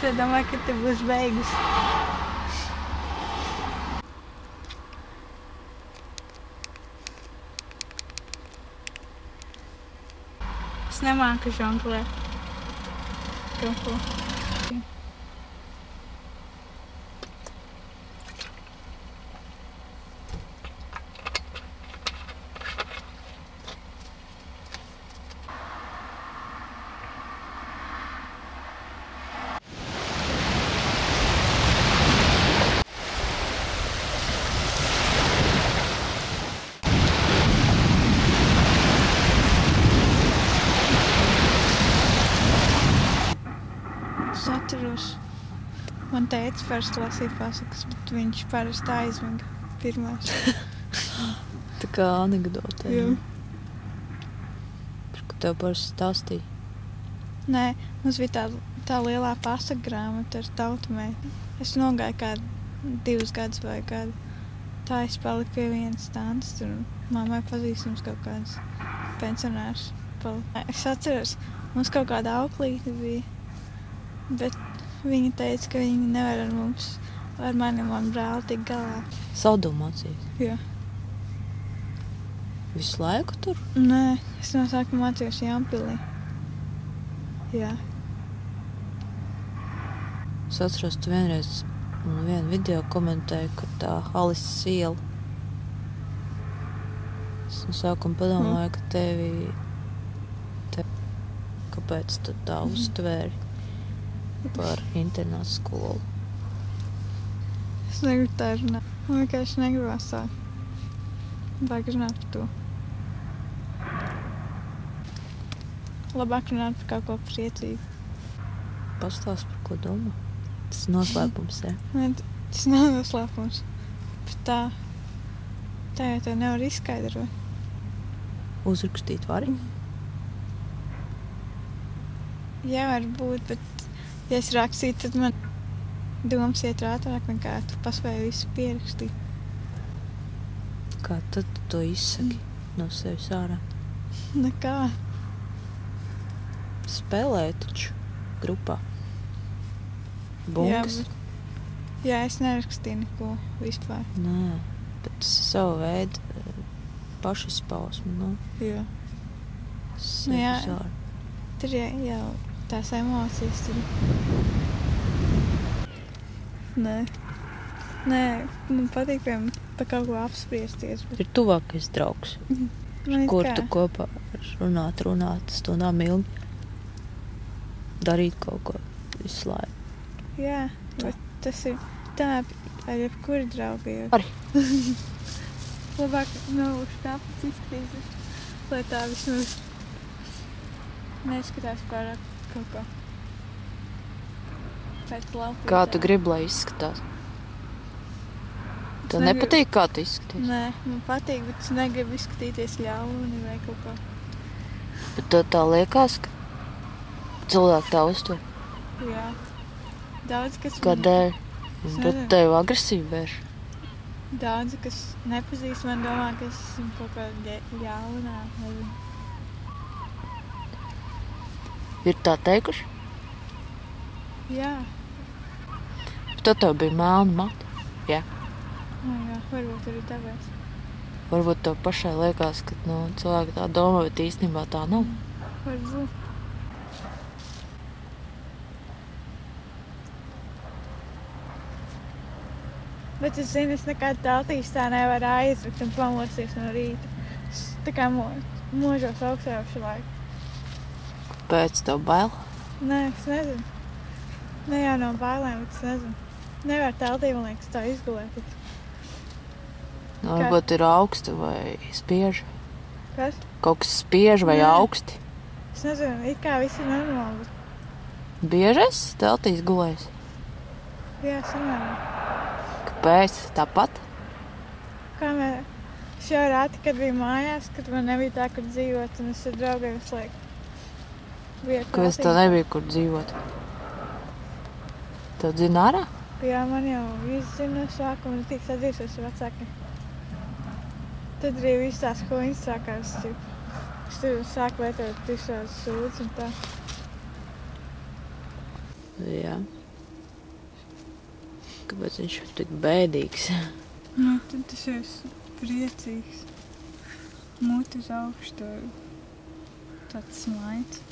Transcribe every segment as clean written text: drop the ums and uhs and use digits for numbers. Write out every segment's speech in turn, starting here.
Es domāju, ka te būs beigas. Es nemāku žonglēt. Kaut ko. Es atceros, man teica parasti lasīja pasakas, bet viņš parasti aizmiga pirmais. Tā kā anekdotē. Jā. Par ko tev parasti stāstīja? Nē, mums bija tā lielā pasaku grāmata ar tautumēti. Es nogāju kādu 2 gadus vai kādu. Tā es paliku pie vienas tantes, tur mammai pazīstams kaut kāds pensionārs. Es atceros, mums kaut kāda auklīte bija. Bet viņa teica, ka viņa nevar ar mums, ar mani un manu brāli tik galā. Saudu mācījās? Jā. Visu laiku tur? Nē, es no sākuma mācījos Jaunpilī. Jā. Es atceros, tu vienreiz vienu video komentēju, ka tā Alises iela. Es no sākuma padomāju, ka tevi kāpēc tu tā uztvēri par internātu skolu? Es negribu tā runāt. Man vienkārši negribās tā. Vajag runāt par to. Labāk runāt par kaut ko priecīgu. Pastāst, par ko domā? Tas noslēpums, jā? Nē, tas nav noslēpums. Bet tā jau tev nevar izskaidrot. Uzrakstīt vari? Jā, varbūt, bet ja es rakstītu, tad man domas iet ātrāk nekā tu paspēji visu pierakstīt. Kā tad tu to izsaki no sevis ārā? Nekā. Spēlēji taču grupā. Bunkas? Jā, es nerakstīju neko vispār. Nē, bet tas ir savu veidu pašizpausme, nu. Jā. Sevis jā. ārā. Tur jau tās emocijas tur. Nē, man patīk par kaut ko apspriesties. Bet... Ir tuvākais draugs, kur tu kopā runāt stundām ilgi, darīt kaut ko visu laiku. Jā, bet tas ir tā ar jebkuru draugu. Arī. Labāk uz tāpēc izskatīties, lai tā vismaz neskatās pārāk kaut ko. Pēc laupītā. Kā tu gribi, lai izskatās? Tev nepatīk, kā tu izskaties? Nē, man patīk, bet es negribu izskatīties ļauni vai kaut kā. Bet tev tā liekas, ka cilvēki tā uztver? Jā. Daudz, kas... Kādēļ? Bet tev agresīvi vērš? Daudzi, kas nepazīst, man domā, ka es esmu kaut kāda ļaunā. Ir tā teikuši? Jā. Bet tad tev bija melna mata? Jā. Jā, varbūt arī tāpēc. Varbūt tev pašai liekas, ka cilvēki tā domā, bet īstenībā tā nav. Varbūt. Bet es zinu, es nekādu teltīs tā nevaru aizvakt un pamosties no rīta. Es tā kā možos augstā visu laiku. Pēc tev bail? Nē, es nezinu. Ne jau no bailēm, bet es nezinu. Nevar teltī, man liekas, tā izgulēt. Varbūt ir augsti vai spiež? Kas? Kaut kas spiež vai augsti? Es nezinu, it kā viss ir normāli. Bieži esi teltīs gulējis? Jā, samērā. Kāpēc? Tāpat? Kamēr es jau rāti, kad biju mājās, kad man nebija tā, kur dzīvot, un es ar draugiem visu laiku. Kāpēc tev nebija, kur dzīvot? Tev dzina ārā? Jā, man jau viss zina no sākuma, un tik sadzīvos ar vecākiem. Tad arī viss tās koņas sākās. Es tur sāku lietot visās sūdz un tā. Jā. kāpēc viņš ir tik bēdīgs. Nu, tad tas esi priecīgs. Mut uz augstu, tāds smaids.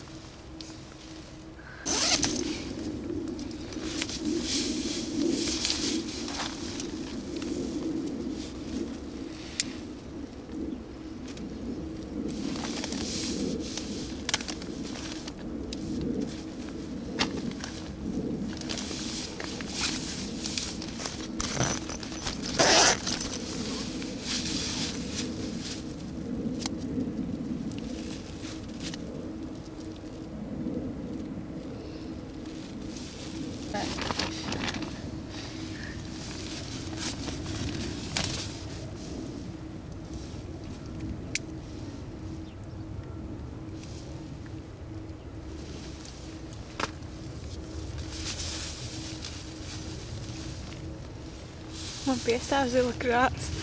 Man piestāv zila krāsa.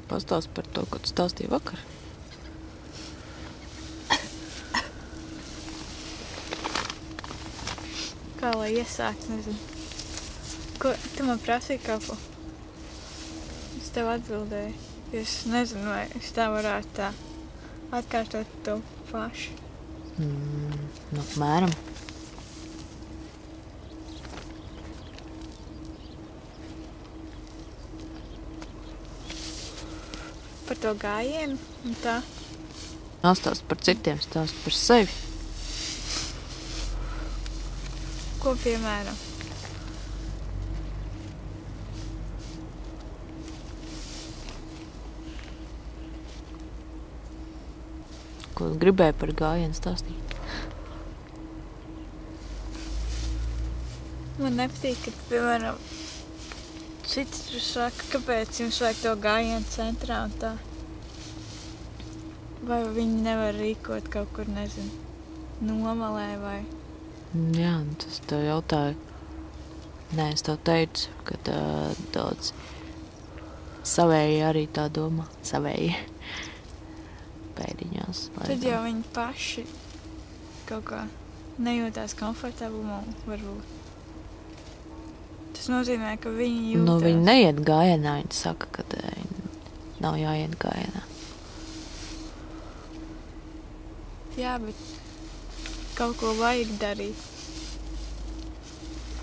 Pastāst par to, ko tu stāstīji vakar. Kā lai iesākt, nezinu. Ko, tu man prasīji kaut ko? Es tev atbildēju. Es nezinu, vai es tā varētu tā atkārtot to pašu. Nu, apmēram. Par to gājienu un tā. Nestāst par citiem, stāst par sevi. Ko piemēram? Ko gribēji par gājienu stāstīt? Man nepatīk, ka, piemēram, cits tur saka, kāpēc jums vajag to gājienu centrā un tā. Vai viņi nevar rīkot kaut kur, nezinu, Nomalē vai... Jā, tas tev jautāju. Nē, es tev teicu, ka daudz savēji arī tā domā. Savēji. Pēdiņās. Tad jau viņi paši kaut kā nejūtās komfortabli, varbūt. Tas nozīmē, ka viņi jūtās... Nu, viņi neiet gājienā, viņi saka, ka nav jāiet gājienā. Jā, bet kaut ko vajag darīt.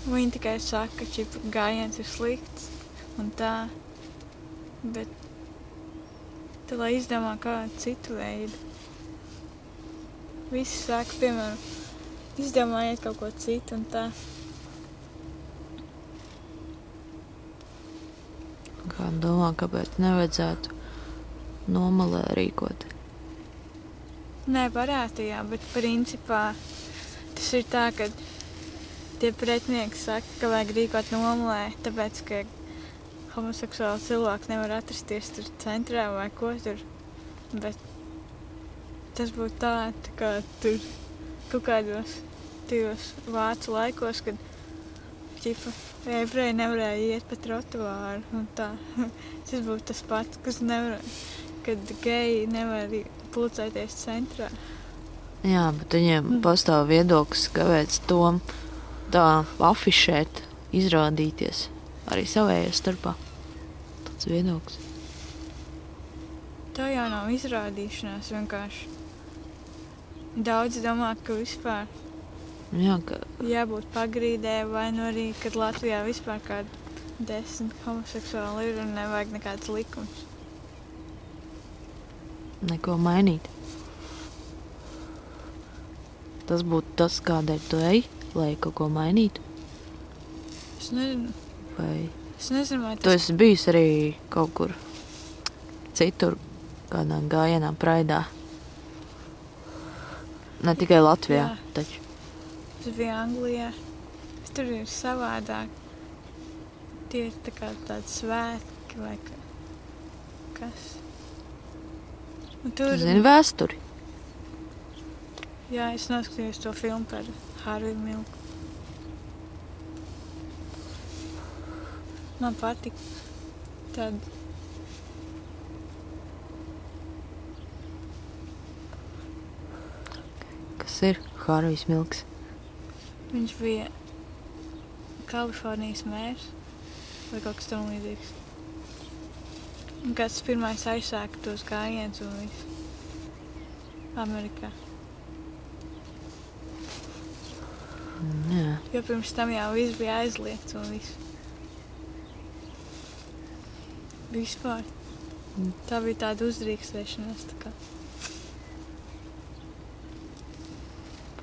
Viņi tikai saka, ka gājiens ir slikts un tā, bet tad, lai izdomā kādu citu veidu. Visi saka, piemēram, izdomājiet kaut ko citu un tā. Kā domā, kāpēc nevajadzētu Nomalē rīkot? Nē, varētu, jā, bet principā tas ir tā, ka tie pretinieki saka, ka vajag rīkot Nomalē, tāpēc, ka homoseksuāli cilvēki nevar atrasties tur centrā vai ko tur, bet tas būtu tā kā tur kaut kādos tīvos vācu laikos, kad ebreji nevarēja iet pa trotuāru un tā. Tas būtu tas pats, kas kad geji nevar pulcēties centrā. Jā, bet viņiem pastāv viedoklis, kāpēc to tā afišēt, izrādīties arī savējos starpā. Tāds viedoklis. Tā jau nav izrādīšanās vienkārši. Daudz domā, ka vispār Jā, ka... jābūt pagrīdē vai nu arī, kad Latvijā vispār kādi 10 homoseksuāli ir un nevajag nekāds likums. Neko mainīt. Tas būtu tas, kādēļ tu ej, lai kaut ko mainītu? Es nezinu. Vai... Es nezinu, vai Tu esi bijis arī kaut kur citur, kādā gājienā Praidā. Ne tikai Latvijā, Jā. taču. Es biju Anglijā. Tur ir savādāk. Tie ir tā kā tādi svētki vai kas. Un Tu tur... zini vēsturi? Jā, es noskatījos to filmu par Harviju Milku. Man patika tāda tas ir Hārvijs Milks? Viņš bija Kalifornijas mērs vai kaut kas tam līdzīgs. Un kāds pirmais aizsāka tos gājienus un viss. Amerikā. Jā. Jo pirms tam jau viss bija aizliegts un viss. Vispār. Tā bija tāda uzdrīkstēšanās. Tā kā.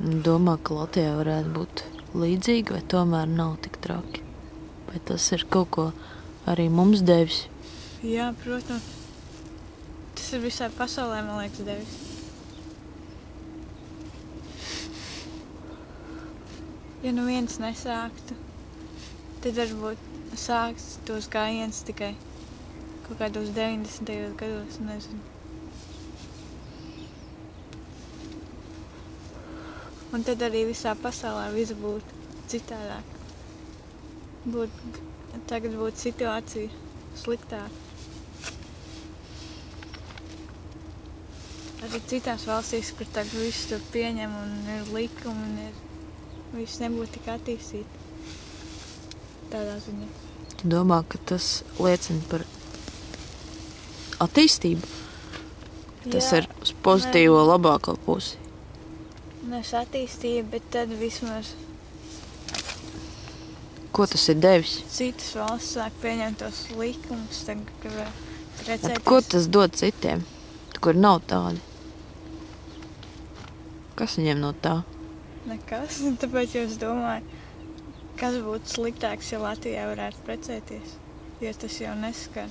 Domā, ka Latvijā varētu būt līdzīgi, vai tomēr nav tik traki? Vai tas ir kaut ko arī mums devis? Jā, protams. Tas ir visai pasaulē, man liekas, devis. Ja nu viens nesāktu, tad varbūt sāks tos gājienus tikai kaut kādos 90. gados, nezinu. Un tad arī visā pasaulē viss būtu citādāk. Tagad būtu situācija sliktāka. Arī citās valstīs, kur tagad viss to pieņem un ir likumi un viss nebūtu tik attīstīti. Tādā ziņā. Tu domā, ka tas liecina par attīstību? Tas ir uz pozitīvo labāko pusi. Nes attīstība, bet tad vismaz Ko tas ir devis? citas valsts sāk pieņemt tos likumus, tagad, ka var precēties. Ko tas dod citiem, kur nav tādi? Kas viņiem no tā? Nekas, tāpēc es domāju, kas būtu sliktāks, ja Latvijā varētu precēties, jo tas jau neskar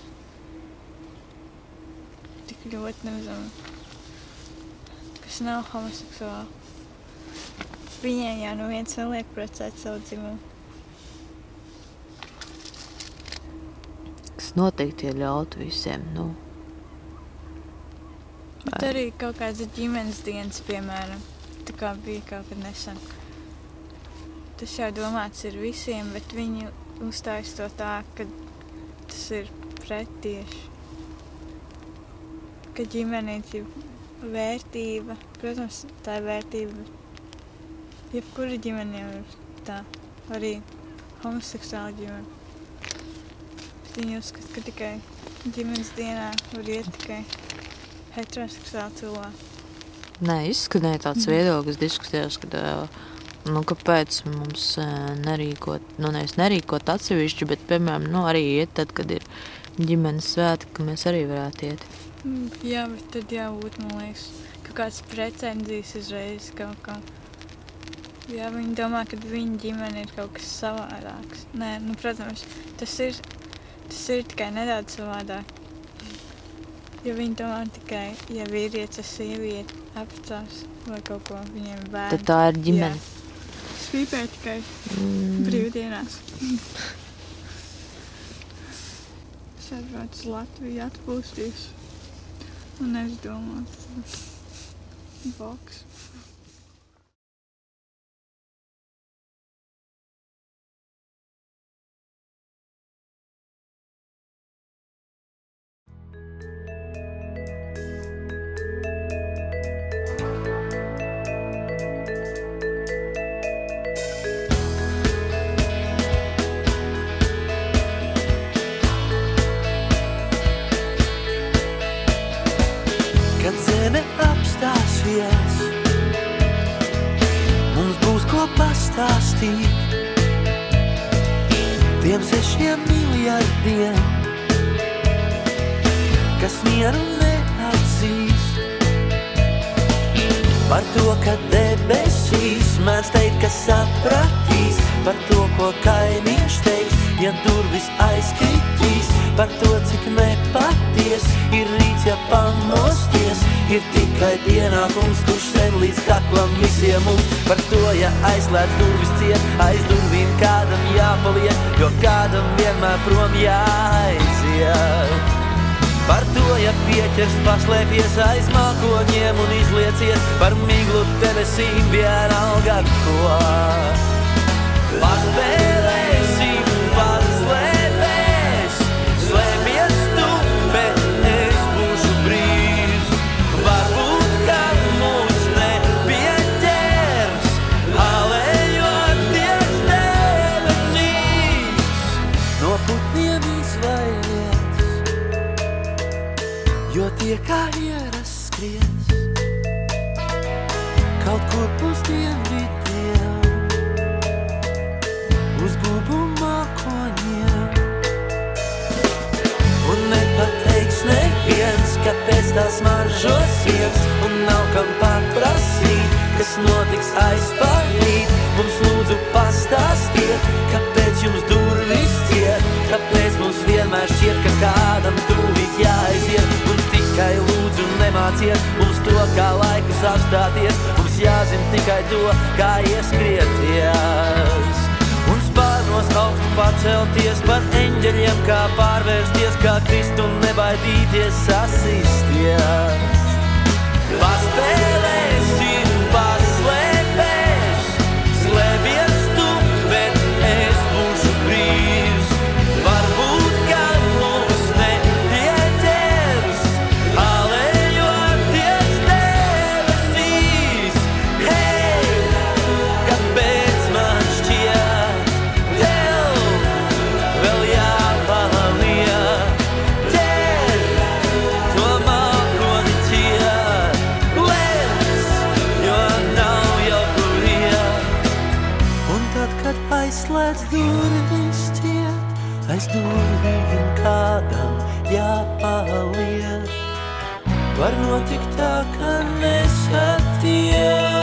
tik ļoti nezinu, kas nav homoseksuāli. Viņiem jau nu viens neliek precēt savu dzimumu. Kas noteikti ļautu visiem, Bet arī kaut kādas ģimenes dienas, piemēram, tā kā bija kaut kad nesen. Tas jau domāts ir visiem, bet viņi uzstājas to tā, ka tas ir pret tieši. Ka ģimene ir vērtība. Protams, tā ir vērtība. Jebkura ģimene jau ir tā. Arī homoseksuāla ģimene. Viņi uzskata, ka tikai ģimenes dienā var iet tikai heteroseksuāli cilvēki. Nē, izskanēja tāds viedoklis diskusijās, ka kāpēc mums nerīkot, nevis nerīkot atsevišķi, bet, piemēram, arī iet tad, kad ir ģimenes svētki, ka mēs arī varētu iet. Jā, bet tad jābūt, man liekas, kaut kāds precenzijas uzreiz kaut kā. Jā, viņi domā, ka viņa ģimene ir kaut kas savādāks. Nē, protams, tas ir tikai nedaudz savādāk. Jo viņi domā tikai, ja vīrietis ar sievieti apprecās vai kaut ko, viņiem bērni. Tad tā ir ģimene. Svīpē tikai brīvdienās. Es atbraucu uz Latviju, atpūsties un nevis domāt. Boks. Kad zeme apstāsies, mums būs ko pastāstīt tiem 6 miljardiem, kas mieru neatzīst. Par to, ka debesīs mēdz teikt, ka sapratīs, par to, ko kaimiņš teiks, ja durvis aizkritīs, par to, cik nepaties ir rīts, ja pamosties, ir tikai pienākums, kurš sen līdz kaklam visiem mums. Par to, ja aizslēdz durvis ciet, aiz durvīm kādam jāpaliek, jo kādam vienmēr prom jāaiziet. Par to, ja pieķers paslēpies aiz mākoņiem un izlieciet par miglu debesīm vienalga ko. Paspēlēsim, paslēpēs, slēpies tu, bet es būšu brīvs. Varbūt, ka mūs nepieķers, tie kā ierasts skries kaut kur pus dienvidiem uz gubu mākoņiem. Un nepateiks neviens, kāpēc tās maržos ieks, un nav kam paprasīt, kas notiks aizpārīt. Mums lūdzu pastāstiet, kāpēc jums durvis ciet, kāpēc mums vienmēr šķiet, ka kādam tūlīt jāaiziet. Un tikai lūdzu nemāciet mums to, kā laikus apstāties, mums jāzina tikai to, kā ieskrieties. Un spārnos augstu pacelties, par eņģeļiem kā pārvērsties, kā krist un nebaidīties sasisties. Paspēlēsim, paslēpēs, slēpies tu, bet es būšu brīvs. Varbūt, ka mums nepieķers, alejoties debesīs. Hei, kāpēc man šķiet, tev vēl jāpaliek, ķer to mākoni ciet, lec, jo nav jau kur iet. Un tad, kad aizslēdz durvis ciet, aiz durvīm kādam jāpaliek. Var notikt tā, ka nesatiek.